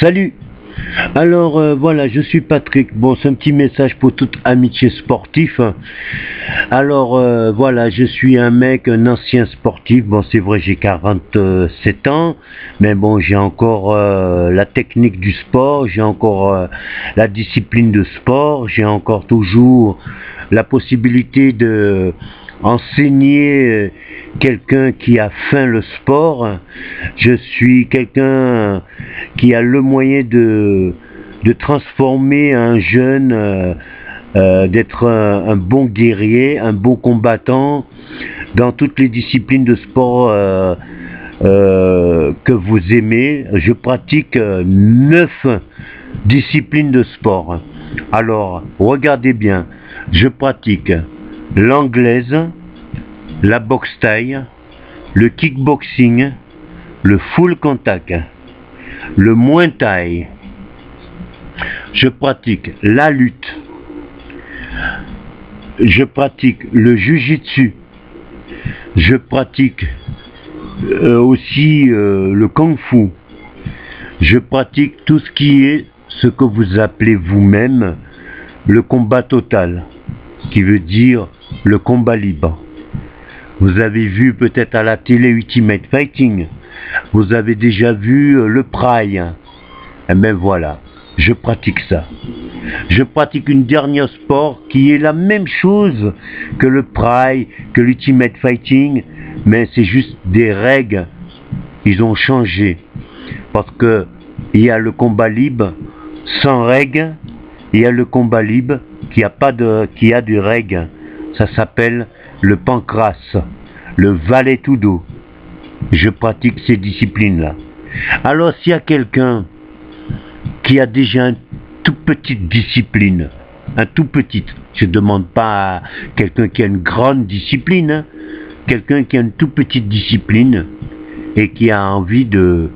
Salut. Alors voilà, je suis Patrick. Bon, c'est un petit message pour toute amitié sportif. Alors voilà, je suis un mec, un ancien sportif. Bon, c'est vrai, j'ai 47 ans, mais bon, j'ai encore la technique du sport, j'ai encore la discipline de sport, j'ai encore toujours la possibilité de enseigner quelqu'un qui a faim le sport. Je suis quelqu'un qui a le moyen de transformer un jeune, d'être un bon guerrier, un bon combattant dans toutes les disciplines de sport que vous aimez. Je pratique 9 disciplines de sport. Alors, regardez bien, je pratique l'anglaise, la boxe thaï, le kickboxing, le full contact, le muay thai. Je pratique la lutte. Je pratique le jiu-jitsu. Je pratique aussi le kung-fu. Je pratique tout ce qui est ce que vous appelez vous-même le combat total, qui veut dire le combat libre. Vous avez vu peut-être à la télé Ultimate Fighting, vous avez déjà vu le Pride. Et bien voilà, je pratique ça. Je pratique une dernière sport qui est la même chose que le Pride, que l'Ultimate Fighting, mais c'est juste des règles, ils ont changé. Parce que il y a le combat libre sans règles, il y a le combat libre qui a des règles. Ça s'appelle le pancrace, le vale-tudo. Je pratique ces disciplines-là. Alors s'il y a quelqu'un qui a déjà une toute petite discipline, un tout petit, je ne demande pas à quelqu'un qui a une grande discipline, hein, quelqu'un qui a une toute petite discipline et qui a envie de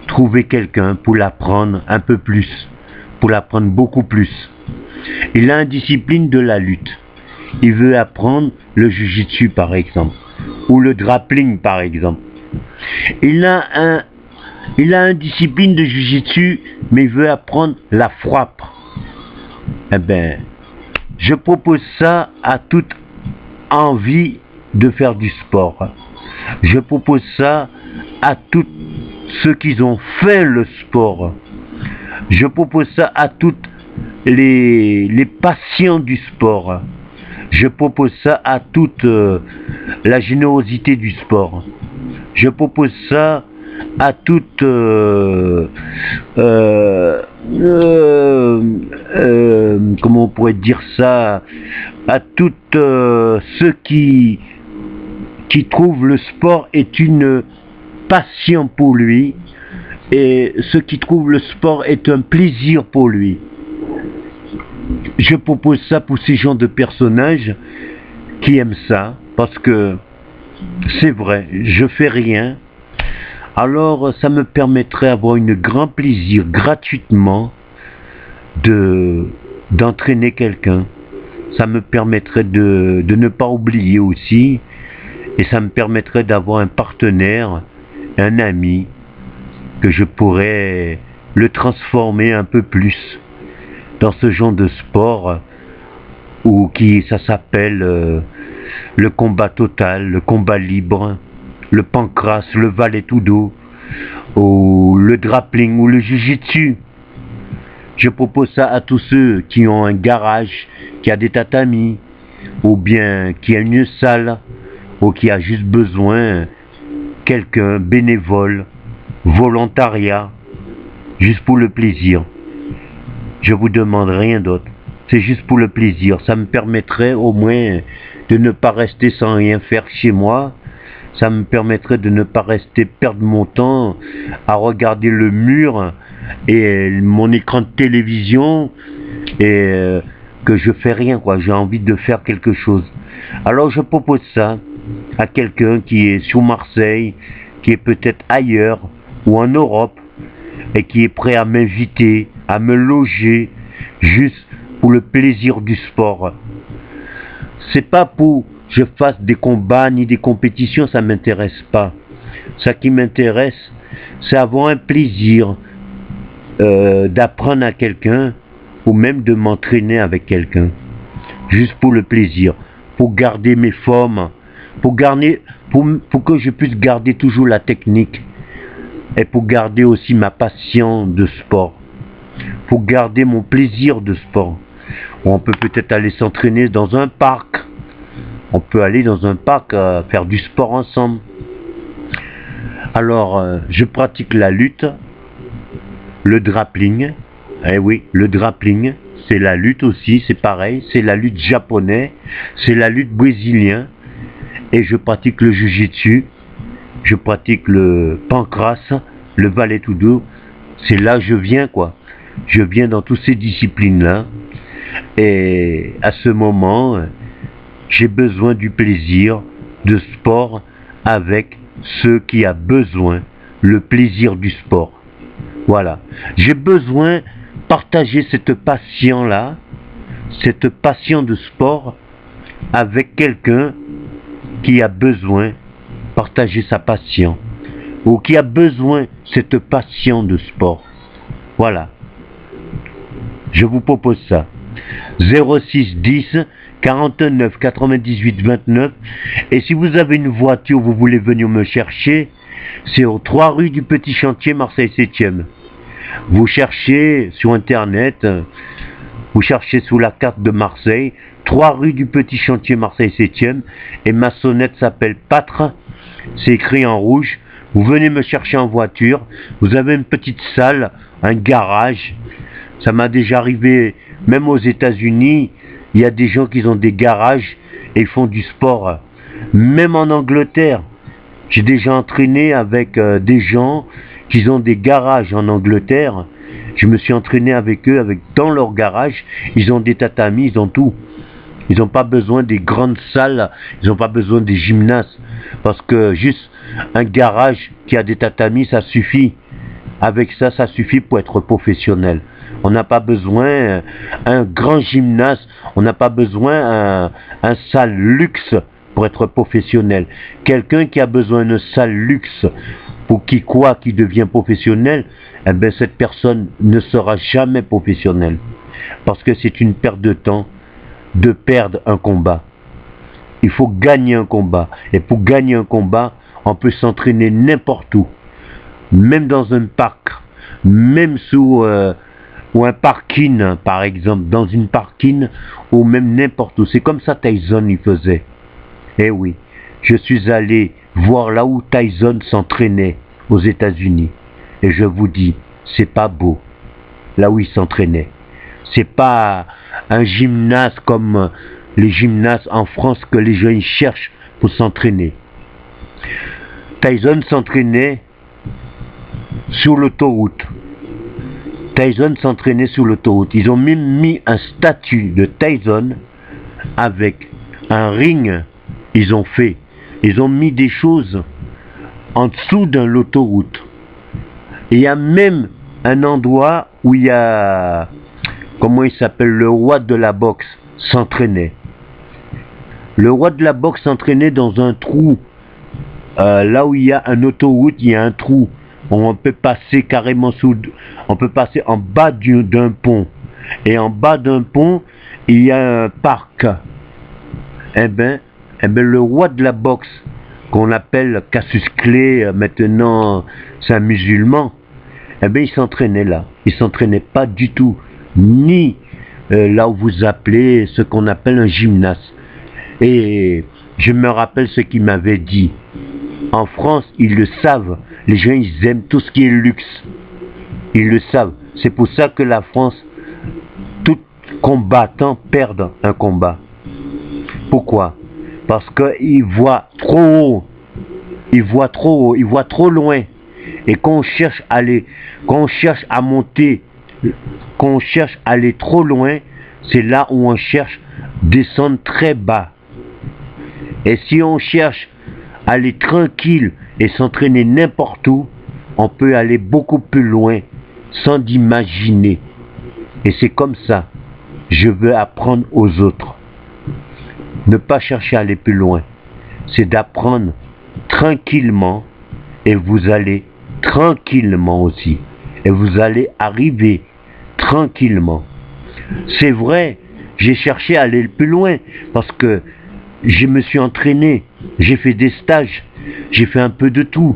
trouver quelqu'un pour l'apprendre un peu plus, pour l'apprendre beaucoup plus. Il a une discipline de la lutte. Il veut apprendre le jiu-jitsu par exemple, ou le grappling par exemple. Il a une discipline de jiu-jitsu, mais il veut apprendre la frappe. Eh bien, je propose ça à toute envie de faire du sport. Je propose ça à tous ceux qui ont fait le sport. Je propose ça à toutes les patients du sport. Je propose ça à toute la générosité du sport. Je propose ça à toute comment on pourrait dire ça, à toutes ceux qui trouvent le sport est une passion pour lui, et ceux qui trouvent le sport est un plaisir pour lui. Je propose ça pour ces genres de personnages qui aiment ça, parce que c'est vrai, je fais rien. Alors ça me permettrait d'avoir un grand plaisir gratuitement d'entraîner quelqu'un. Ça me permettrait de ne pas oublier aussi, et ça me permettrait d'avoir un partenaire, un ami, que je pourrais le transformer un peu plus dans ce genre de sport, ou qui ça s'appelle le combat total, le combat libre, le pancrace, le vale-tudo, ou le grappling, ou le jiu-jitsu. Je propose ça à tous ceux qui ont un garage, qui a des tatamis, ou bien qui a une salle, ou qui a juste besoin quelqu'un bénévole, volontariat, juste pour le plaisir. Je vous demande rien d'autre. C'est juste pour le plaisir. Ça me permettrait au moins de ne pas rester sans rien faire chez moi. Ça me permettrait de ne pas rester perdre mon temps à regarder le mur et mon écran de télévision et que je fais rien, quoi. J'ai envie de faire quelque chose. Alors je propose ça à quelqu'un qui est sur Marseille, qui est peut-être ailleurs ou en Europe et qui est prêt à m'inviter, à me loger juste pour le plaisir du sport. C'est pas pour que je fasse des combats ni des compétitions, ça m'intéresse pas. Ce qui m'intéresse, c'est avoir un plaisir d'apprendre à quelqu'un ou même de m'entraîner avec quelqu'un. Juste pour le plaisir, pour garder mes formes, pour que je puisse garder toujours la technique et pour garder aussi ma passion de sport, pour garder mon plaisir de sport. On peut peut-être aller s'entraîner dans un parc, on peut aller dans un parc faire du sport ensemble. Alors, je pratique la lutte, le grappling. Eh oui, le grappling, c'est la lutte aussi, c'est pareil, c'est la lutte japonaise, c'est la lutte brésilienne. Et je pratique le jiu-jitsu, je pratique le pancras, le vale-tudo. C'est là que je viens, quoi. Je viens dans toutes ces disciplines-là. Et à ce moment, j'ai besoin du plaisir de sport avec ceux qui ont besoin, le plaisir du sport. Voilà. J'ai besoin de partager cette passion-là, cette passion de sport avec quelqu'un qui a besoin de partager sa passion ou qui a besoin de cette passion de sport. Voilà. Je vous propose ça. 06 10 49 98 29. Et si vous avez une voiture, vous voulez venir me chercher, c'est aux 3 rue du Petit Chantier, Marseille 7e. Vous cherchez sur internet, vous cherchez sous la carte de Marseille, 3 rue du Petit Chantier, Marseille 7e, et ma sonnette s'appelle Pâtre, c'est écrit en rouge. Vous venez me chercher en voiture, vous avez une petite salle, un garage. Ça m'a déjà arrivé, même aux États-Unis, il y a des gens qui ont des garages et font du sport. Même en Angleterre, j'ai déjà entraîné avec des gens qui ont des garages en Angleterre. Je me suis entraîné avec eux, dans leur garage. Ils ont des tatamis, ils ont tout. Ils n'ont pas besoin des grandes salles, ils n'ont pas besoin des gymnases. Parce que juste un garage qui a des tatamis, ça suffit. Avec ça, ça suffit pour être professionnel. On n'a pas besoin un grand gymnase, on n'a pas besoin un salle luxe pour être professionnel. Quelqu'un qui a besoin d'une salle luxe pour qui devient professionnel, eh bien cette personne ne sera jamais professionnelle. Parce que c'est une perte de temps de perdre un combat. Il faut gagner un combat. Et pour gagner un combat, on peut s'entraîner n'importe où. Même dans un parc, même sous ou un parking, par exemple, dans une parking, ou même n'importe où. C'est comme ça Tyson il faisait. Eh oui, je suis allé voir là où Tyson s'entraînait aux États-Unis. Et je vous dis, c'est pas beau, là où il s'entraînait. C'est pas un gymnase comme les gymnases en France que les gens ils cherchent pour s'entraîner. Tyson s'entraînait sur l'autoroute. Tyson s'entraînait sur l'autoroute. Ils ont même mis un statut de Tyson avec un ring. Ils ont mis des choses en dessous de l'autoroute. Il y a même un endroit où il y a, comment il s'appelle, le roi de la boxe s'entraînait. Le roi de la boxe s'entraînait dans un trou. Là où il y a une autoroute, il y a un trou. On peut passer carrément on peut passer en bas d'un pont. Et en bas d'un pont, il y a un parc. Eh ben, le roi de la boxe, qu'on appelle Cassius Clay, maintenant c'est un musulman, eh ben, il s'entraînait là. Il s'entraînait pas du tout, ni là où vous appelez ce qu'on appelle un gymnase. Et je me rappelle ce qu'il m'avait dit. En France, ils le savent. Les gens, ils aiment tout ce qui est luxe. Ils le savent. C'est pour ça que la France, tout combattant perd un combat. Pourquoi? Parce qu'ils voient trop haut. Ils voient trop haut. Ils voient trop loin. Et quand on cherche à monter, quand on cherche à aller trop loin, c'est là où on cherche descendre très bas. Et si on cherche à aller tranquille et s'entraîner n'importe où, on peut aller beaucoup plus loin sans d'imaginer. Et c'est comme ça. Je veux apprendre aux autres. Ne pas chercher à aller plus loin. C'est d'apprendre tranquillement et vous allez tranquillement aussi. Et vous allez arriver tranquillement. C'est vrai, j'ai cherché à aller plus loin parce que je me suis entraîné, j'ai fait des stages, j'ai fait un peu de tout.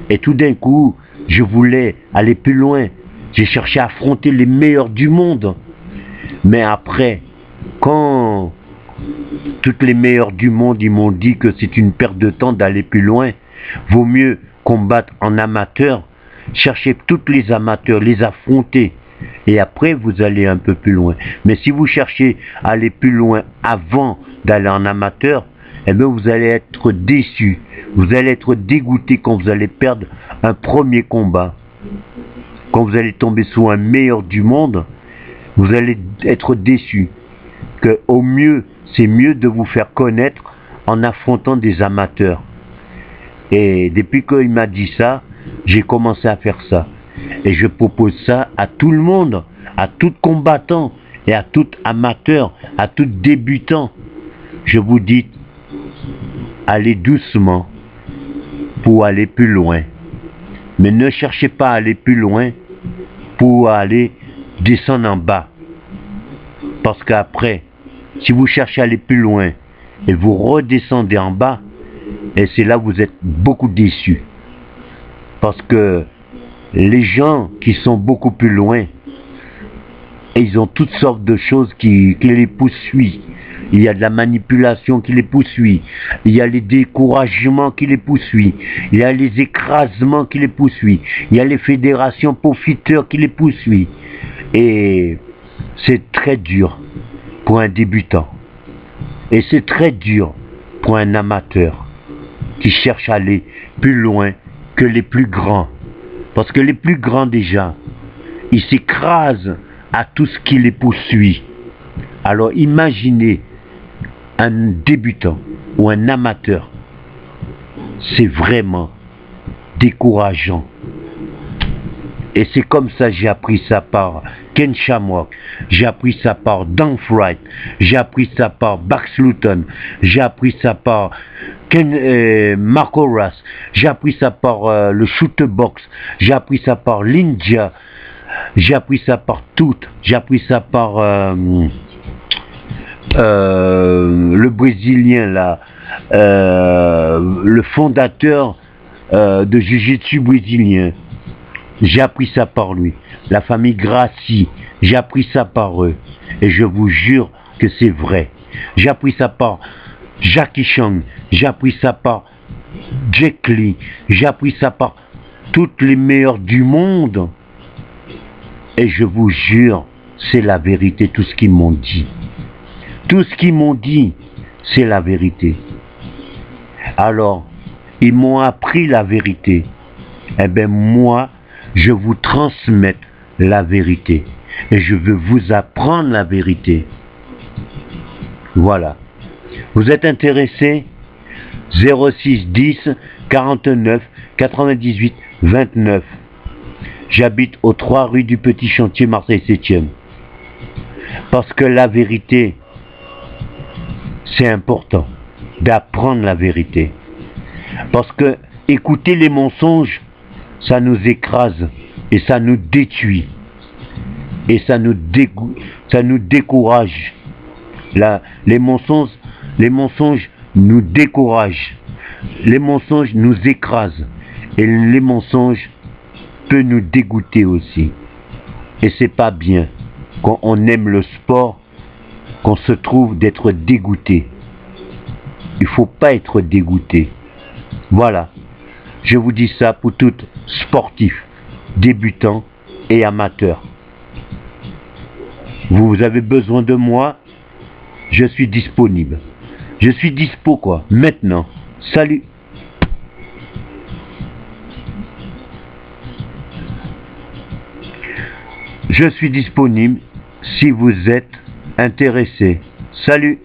Et tout d'un coup, je voulais aller plus loin. J'ai cherché à affronter les meilleurs du monde. Mais après, quand toutes les meilleures du monde, ils m'ont dit que c'est une perte de temps d'aller plus loin, vaut mieux combattre en amateur, chercher tous les amateurs, les affronter. Et après, vous allez un peu plus loin. Mais si vous cherchez à aller plus loin avant d'aller en amateur, eh bien vous allez être déçu. Vous allez être dégoûté quand vous allez perdre un premier combat. Quand vous allez tomber sous un meilleur du monde, vous allez être déçu. Que au mieux, c'est mieux de vous faire connaître en affrontant des amateurs. Et depuis qu'il m'a dit ça, j'ai commencé à faire ça. Et je propose ça à tout le monde, à tout combattant et à tout amateur, à tout débutant. Je vous dis, allez doucement pour aller plus loin. Mais ne cherchez pas à aller plus loin pour aller descendre en bas. Parce qu'après, si vous cherchez à aller plus loin et vous redescendez en bas, et c'est là que vous êtes beaucoup déçus. Parce que les gens qui sont beaucoup plus loin, ils ont toutes sortes de choses qui les poursuivent. Il y a de la manipulation qui les poursuit. Il y a les découragements qui les poursuivent. Il y a les écrasements qui les poursuivent. Il y a les fédérations profiteurs qui les poursuivent. Et c'est très dur pour un débutant. Et c'est très dur pour un amateur qui cherche à aller plus loin que les plus grands. Parce que les plus grands déjà, ils s'écrasent à tout ce qui les poursuit. Alors imaginez un débutant ou un amateur. C'est vraiment décourageant. Et c'est comme ça que j'ai appris ça par Ken Shamrock, j'ai appris ça par Dan Wright, j'ai appris ça par Bax Luton, j'ai appris ça par Mark Horace, j'ai appris ça par le Shooter Box, j'ai appris ça par Linja, j'ai appris ça par toutes, j'ai appris ça par le Brésilien là, le fondateur de Jiu-Jitsu brésilien. J'ai appris ça par lui. La famille Gracie, j'ai appris ça par eux. Et je vous jure que c'est vrai. J'ai appris ça par Jackie Chan, j'ai appris ça par Jet Li, j'ai appris ça par toutes les meilleurs du monde. Et je vous jure, c'est la vérité, tout ce qu'ils m'ont dit. Tout ce qu'ils m'ont dit, c'est la vérité. Alors, ils m'ont appris la vérité. Eh bien, moi, je vous transmets la vérité. Et je veux vous apprendre la vérité. Voilà. Vous êtes intéressé? 06 10 49 98 29. J'habite aux 3 rue du Petit Chantier, Marseille 7e. Parce que la vérité, c'est important d'apprendre la vérité. Parce que écouter les mensonges, ça nous écrase et ça nous détruit. Et ça nous décourage. Les mensonges nous découragent. Les mensonges nous écrasent. Et les mensonges peuvent nous dégoûter aussi. Et c'est pas bien quand on aime le sport qu'on se trouve d'être dégoûté. Il faut pas être dégoûté. Voilà. Je vous dis ça pour tous sportifs, débutants et amateurs. Vous avez besoin de moi, je suis disponible. Je suis dispo quoi, maintenant. Salut. Je suis disponible si vous êtes intéressé. Salut.